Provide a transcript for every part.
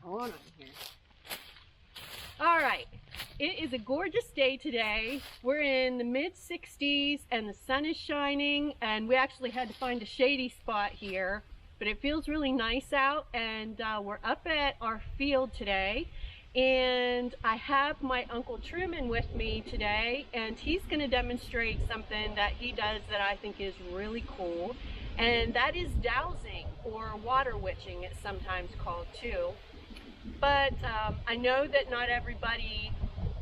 Hold on here. All right, it is a gorgeous day today. We're in the mid-60s and the sun is shining, and we actually had to find a shady spot here, but it feels really nice out. And we're up at our field today, and I have my Uncle Truman with me today, and he's going to demonstrate something that he does that I think is really cool, and that is dowsing, or water witching it's sometimes called too. But I know that not everybody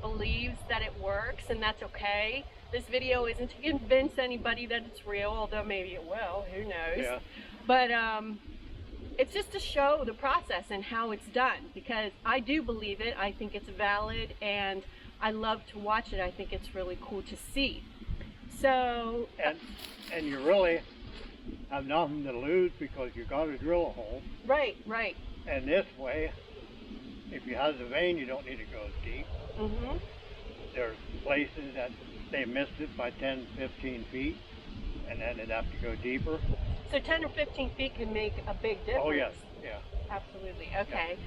believes that it works, and that's okay. This video isn't to convince anybody that it's real, although maybe it will, who knows. Yeah. But it's just to show the process and how it's done, because I do believe it. I think it's valid, and I love to watch it. I think it's really cool to see. So And you really have nothing to lose because you got to drill a hole. right. And this way, if you have the vein, you don't need to go as deep. Mm-hmm. There's places that they missed it by 10, 15 feet, and then they'd have to go deeper. So 10 or 15 feet can make a big difference. Oh yes, yeah. Absolutely. Okay.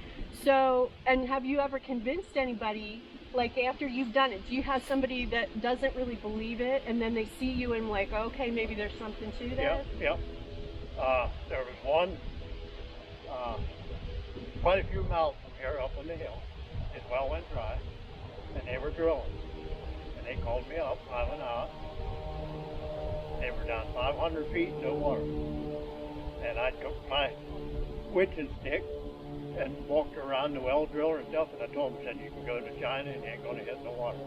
So, and have you ever convinced anybody, like after you've done it, do you have somebody that doesn't really believe it, and then they see you and like, okay, maybe there's something to this? Yep. There was one, quite a few miles from here up on the hill. His well went dry, and they were drilling. And they called me up, I went out. They were down 500 feet, no water. And I took my witching stick and walked around the well driller and stuff, and I told them, said, you can go to China and you ain't gonna hit no water.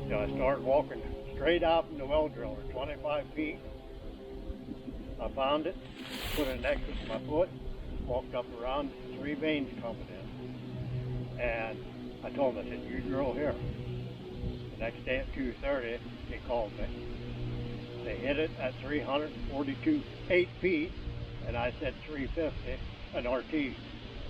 So I started walking straight out from the well driller, 25 feet. I found it, put it next to my foot, walked up around, 3 veins coming in. And I told them, I said, you drill here. The next day at 2:30, they called me. They hit it at 8 feet, and I said 350, an RT.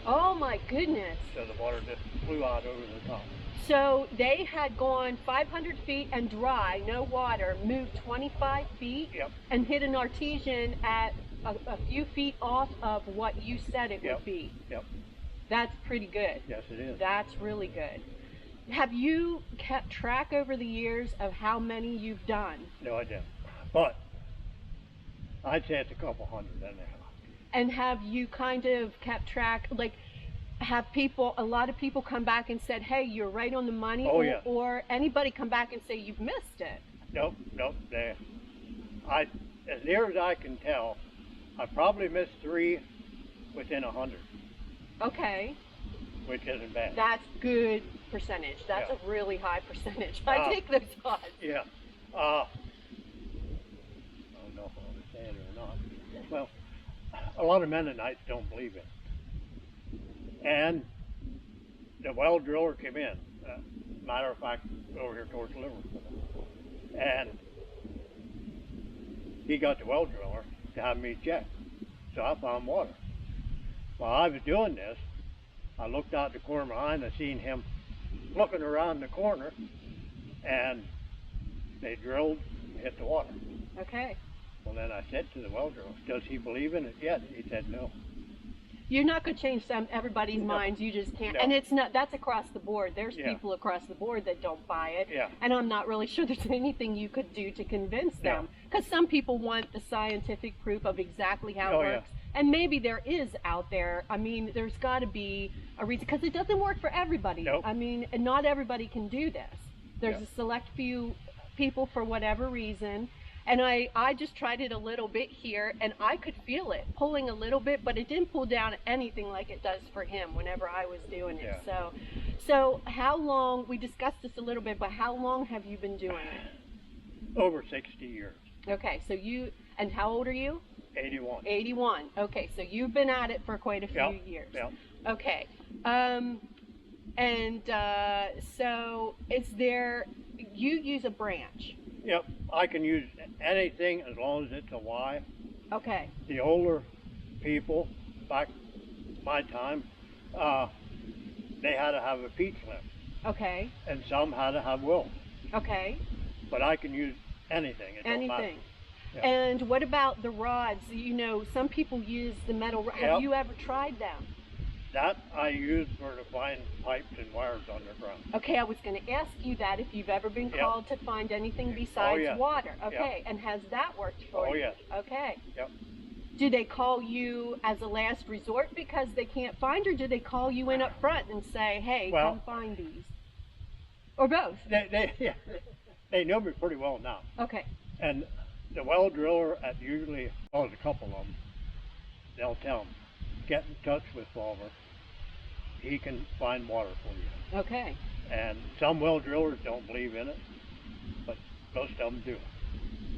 Oh my goodness. So the water just flew out over the top. So they had gone 500 feet and dry, no water, moved 25 feet, Yep. and hit an artesian at a few feet off of what you said it would be. Yep. That's pretty good. Yes, it is. That's really good. Have you kept track over the years of how many you've done? No, I didn't. But I'd say it's a couple hundred anyhow. And have you kind of kept track, like, have a lot of people come back and said, hey, you're right on the money? Oh, yeah. Or anybody come back and say you've missed it? Nope. As near as I can tell, I probably missed 3 within 100. Okay. Which isn't bad. That's good percentage. That's Yeah. a really high percentage. I take those odds. Yeah. I don't know if I understand it or not. Well, a lot of Mennonites don't believe it. And the well driller came in. Matter of fact, over here towards Liverpool. And he got the well driller to have me check. So I found water. While I was doing this, I looked out the corner behind, I seen him looking around the corner, and they drilled and hit the water. Okay. Well, then I said to the well driller, does he believe in it yet? He said no. You're not going to change everybody's minds. You just can't. No. And it's not. That's across the board. There's Yeah. people across the board that don't buy it. Yeah. And I'm not really sure there's anything you could do to convince them. Because some people want the scientific proof of exactly how it Oh, yeah. works. And maybe there is out there. I mean, there's got to be a reason. Because it doesn't work for everybody. Nope. I mean, and not everybody can do this. There's Yeah. a select few people for whatever reason. And I just tried it a little bit here, and I could feel it pulling a little bit, but it didn't pull down anything like it does for him whenever I was doing it. Yeah. So how long, we discussed this a little bit, but how long have you been doing it? Over 60 years. Okay, so and how old are you? 81. 81. Okay, so you've been at it for quite a few years. Yeah. Okay. So you use a branch. Yep. I can use anything as long as it's a Y. Okay. The older people, back my time, they had to have a peach limb, Okay. and some had to have wool. Okay. But I can use anything. It don't matter. Anything. Yeah. And what about the rods? You know, some people use the metal. Have Yep. you ever tried them? That I use for to find pipes and wires underground. Okay, I was going to ask you that if you've ever been Yep. called to find anything besides yes. water. Okay, and has that worked for you? Yes. Okay. Yep. Do they call you as a last resort because they can't find, or do they call you in up front and say, hey, Well, come find these? Or both? They know me pretty well now. Okay. And the well driller at usually, well, there's a couple of them, they'll tell them, get in touch with Fulmer. He can find water for you. Okay. And some well drillers don't believe in it, but most of them do.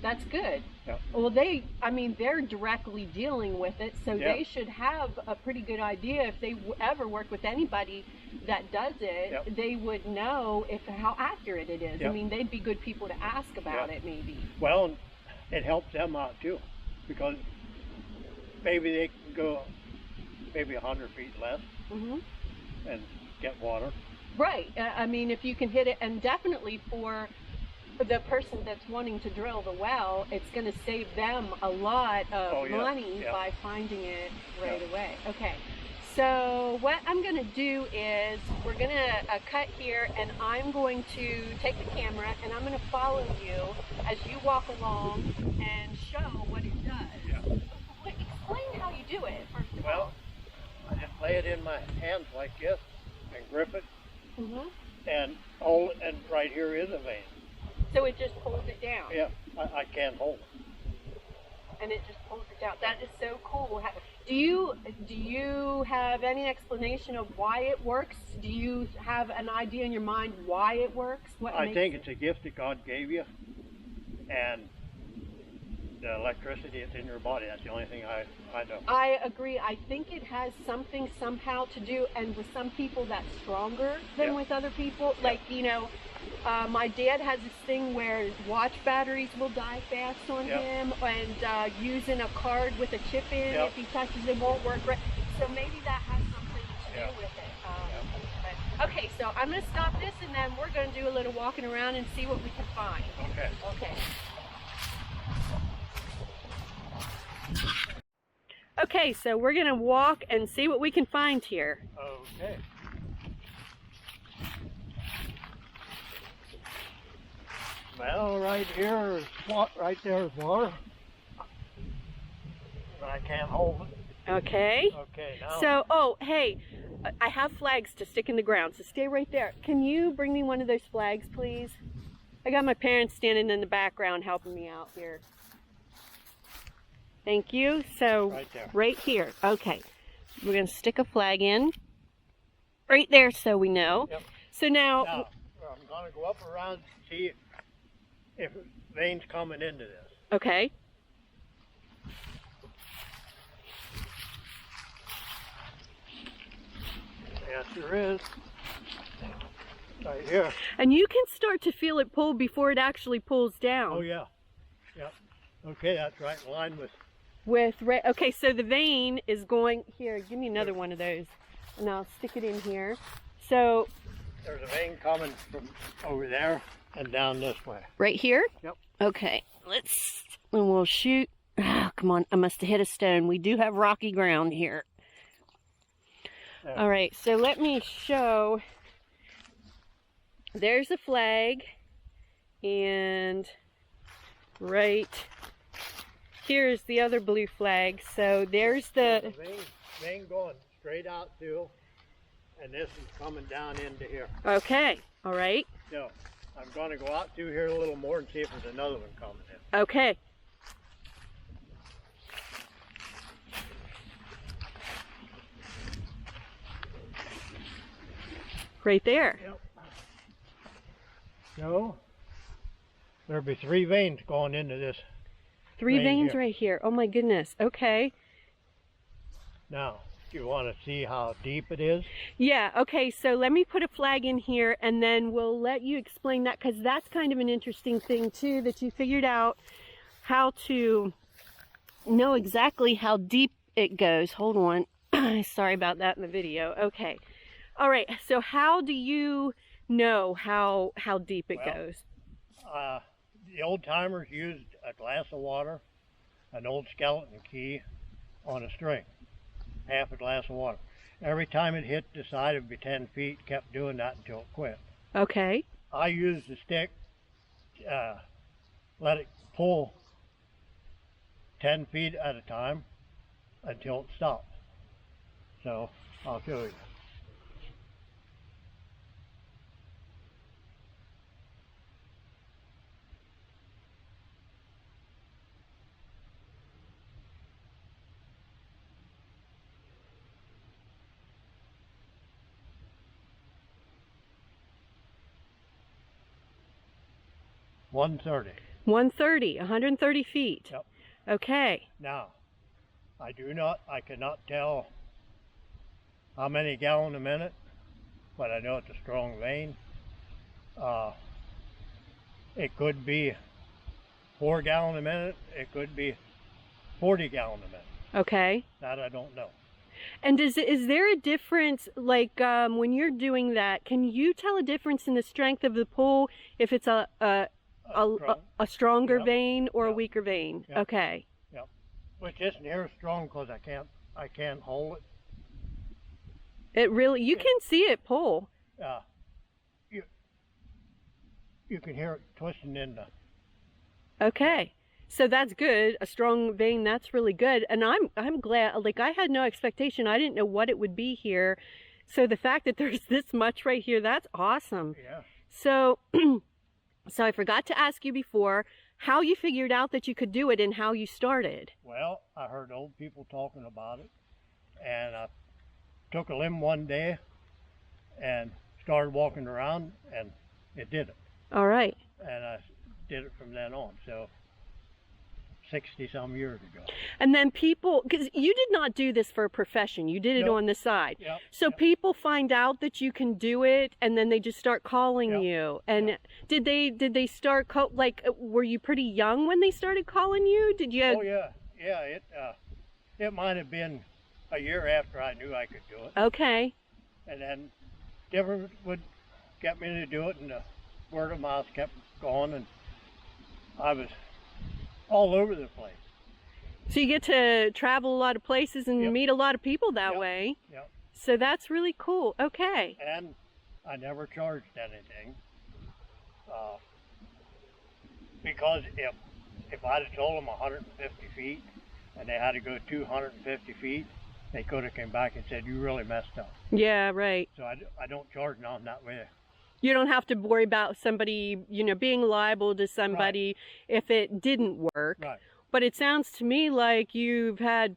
That's good. Yep. Well, they're directly dealing with it, so Yep. they should have a pretty good idea. If they ever work with anybody that does it, Yep. they would know how accurate it is. I Yep. mean, they'd be good people to ask about Yep. it, maybe. Well, it helps them out too, because maybe they can go maybe 100 feet less Hmm. and get water. Right. I mean, if you can hit it, and definitely for the person that's wanting to drill the well, it's going to save them a lot of money by finding it right away. Okay. So what I'm going to do is we're going to cut here, and I'm going to take the camera and I'm going to follow you as you walk along and show what it does. Yeah. Explain how you do it, first of all. Well, I just lay it in my hands like this and grip it, Mm-hmm. and right here is a vein. So it just pulls it down. Yeah, I can't hold it. And it just pulls it down. That is so cool. Do you have any explanation of why it works? Do you have an idea in your mind why it works? I think it's a gift that God gave you, and the electricity that's in your body. That's the only thing I know. I agree. I think it has something somehow to do, and with some people that's stronger than with other people. Like, my dad has this thing where watch batteries will die fast on him, and using a card with a chip in, if he touches it won't work right. So maybe that has something to do with it. But, okay, so I'm going to stop this, and then we're going to do a little walking around and see what we can find. Okay. Okay. Okay, so we're going to walk and see what we can find here. Okay. Well, right here is right there is water. I can't hold it. Okay. Okay, now. So, hey, I have flags to stick in the ground, so stay right there. Can you bring me one of those flags, please? I got my parents standing in the background helping me out here. Thank you. So, right there. Right here. Okay. We're going to stick a flag in. Right there so we know. Yep. So now I'm going to go up around and see if veins coming into this. okay. Yes, there is. Right here. And you can start to feel it pull before it actually pulls down. Oh, yeah. Yep. Okay, that's right in line with... Okay, so the vein is going here. Give me another one of those, and I'll stick it in here. So there's a vein coming from over there and down this way. Right here? Yep. Okay, and we'll shoot. Oh, come on, I must have hit a stone. We do have rocky ground here. There. All right, so let me show. There's a flag, and right here's the other blue flag. So there's the vein going straight out too, and this is coming down into here. Okay, all right. So I'm going to go out through here a little more and see if there's another one coming in. Okay. Right there. Yep. So there'll be 3 veins going into this. 3 veins here. right here. Oh my goodness. Okay. Now, do you want to see how deep it is? Yeah, okay, so let me put a flag in here and then we'll let you explain that, because that's kind of an interesting thing too, that you figured out how to know exactly how deep it goes. Hold on. Sorry about that in the video. Okay. All right, so how do you know how deep it goes? The old timers used a glass of water, an old skeleton key on a string, half a glass of water. Every time it hit the side, it would be 10 feet, kept doing that until it quit. Okay. I used the stick, let it pull 10 feet at a time until it stopped. So I'll show you. $130. 130, 130 feet. Yep. Okay. Now, I cannot tell how many gallon a minute, but I know it's a strong vein. It could be 4 gallon a minute. It could be 40 gallon a minute. Okay. That I don't know. And is there a difference, like when you're doing that, can you tell a difference in the strength of the pull if it's a stronger Yep. vein or a Yep. weaker vein? Yep. Okay. Yep. Which isn't near as strong because I can't hold it. It really, you can see it pull. You can hear it twisting in the. Okay. So that's good. A strong vein, that's really good. And I'm glad, like I had no expectation. I didn't know what it would be here. So the fact that there's this much right here, that's awesome. Yeah. So so I forgot to ask you before how you figured out that you could do it and how you started. Well, I heard old people talking about it, and I took a limb one day and started walking around, and it did it. All right. And I did it from then on. So 60-some years ago. And then people, because you did not do this for a profession, you did it Nope. on the side. Yep. So Yep. people find out that you can do it, and then they just start calling Yep. you. And Yep. did they start were you pretty young when they started calling you? Did you? Oh yeah, yeah. It might have been a year after I knew I could do it, Okay. and then different would get me to do it, and the word of mouth kept going, and I was all over the place. So you get to travel a lot of places and Yep. meet a lot of people that Yep. way. Yep. So that's really cool. Okay. And I never charged anything, because if I'd have told them 150 feet and they had to go 250 feet, they could have came back and said, you really messed up. Yeah, right. So I don't charge none that way. You don't have to worry about somebody, being liable to somebody if it didn't work. Right. But it sounds to me like you've had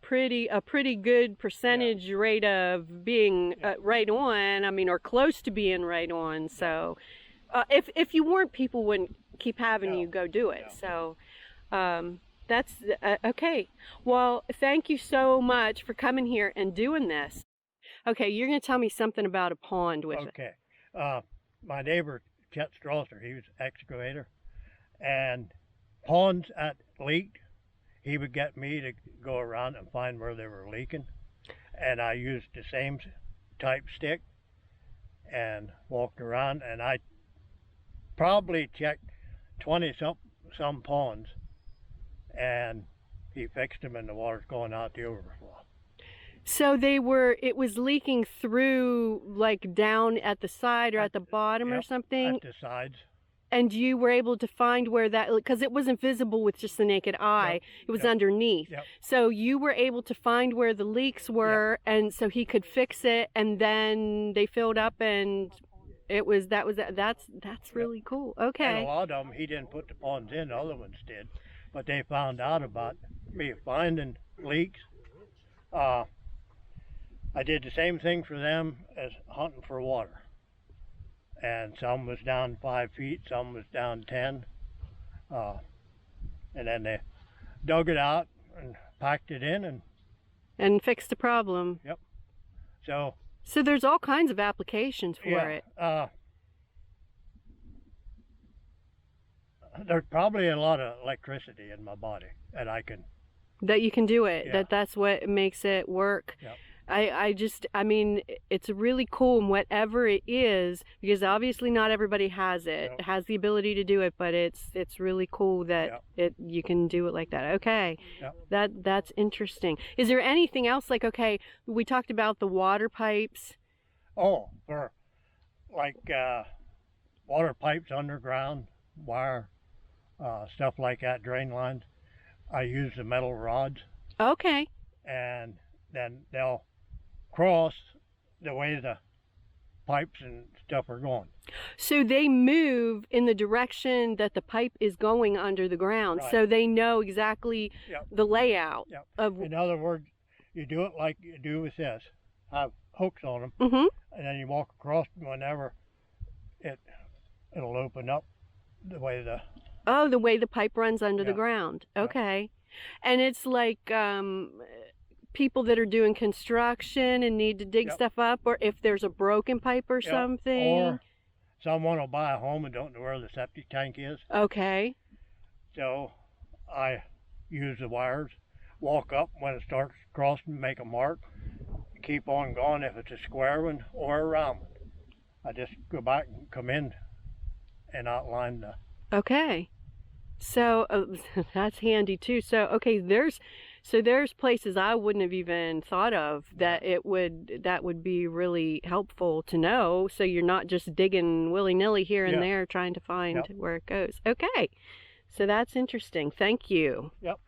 a pretty good percentage rate of being right on. I mean, or close to being right on. So, if you weren't, people wouldn't keep having you go do it. No. So, that's okay. Well, thank you so much for coming here and doing this. Okay, you're going to tell me something about a pond with it. Okay. My neighbor, Chet Strasser, he was an excavator, and ponds that leaked, he would get me to go around and find where they were leaking, and I used the same type stick and walked around, and I probably checked 20-some ponds, and he fixed them, and the water's going out the overflow. So it was leaking through, like down at the side or at the bottom or something? At the sides. And you were able to find where that, because it wasn't visible with just the naked eye, Yep. it was Yep. underneath. Yep. So you were able to find where the leaks were, and so he could fix it, and then they filled up, and that's really cool. Okay. And a lot of them, he didn't put the ponds in, the other ones did. But they found out about me finding leaks. I did the same thing for them as hunting for water. And some was down 5 feet, some was down 10. And then they dug it out and packed it in, And fixed the problem. Yep. So there's all kinds of applications for it. There's probably a lot of electricity in my body, and I can. That you can do it. Yeah. That's what makes it work. Yep. I mean, it's really cool, and whatever it is, because obviously not everybody has it, Yep. has the ability to do it, but it's really cool that you can do it like that. Okay. Yep. That's interesting. Is there anything else, like, okay, we talked about the water pipes. Oh, for like water pipes underground, wire, stuff like that, drain lines. I use the metal rods, Okay. and then they'll cross the way the pipes and stuff are going. So they move in the direction that the pipe is going under the ground. Right. So they know exactly Yep. the layout Yep. of. In other words, you do it like you do with this. Have hooks on them, Mm-hmm. and then you walk across whenever it'll open up the way the Oh, the way the pipe runs under the Yeah. ground. Yeah. Okay. And it's like people that are doing construction and need to dig Yep. stuff up, or if there's a broken pipe or Yep. something. Or someone will buy a home and don't know where the septic tank is. Okay. So I use the wires, walk up when it starts crossing, make a mark, keep on going if it's a square one or a round one. I just go back and come in and outline the. Okay. So that's handy too. So okay, there's places I wouldn't have even thought of that that would be really helpful to know. So you're not just digging willy-nilly here and Yeah. there trying to find Yep. where it goes. Okay. So that's interesting. Thank you. Yep.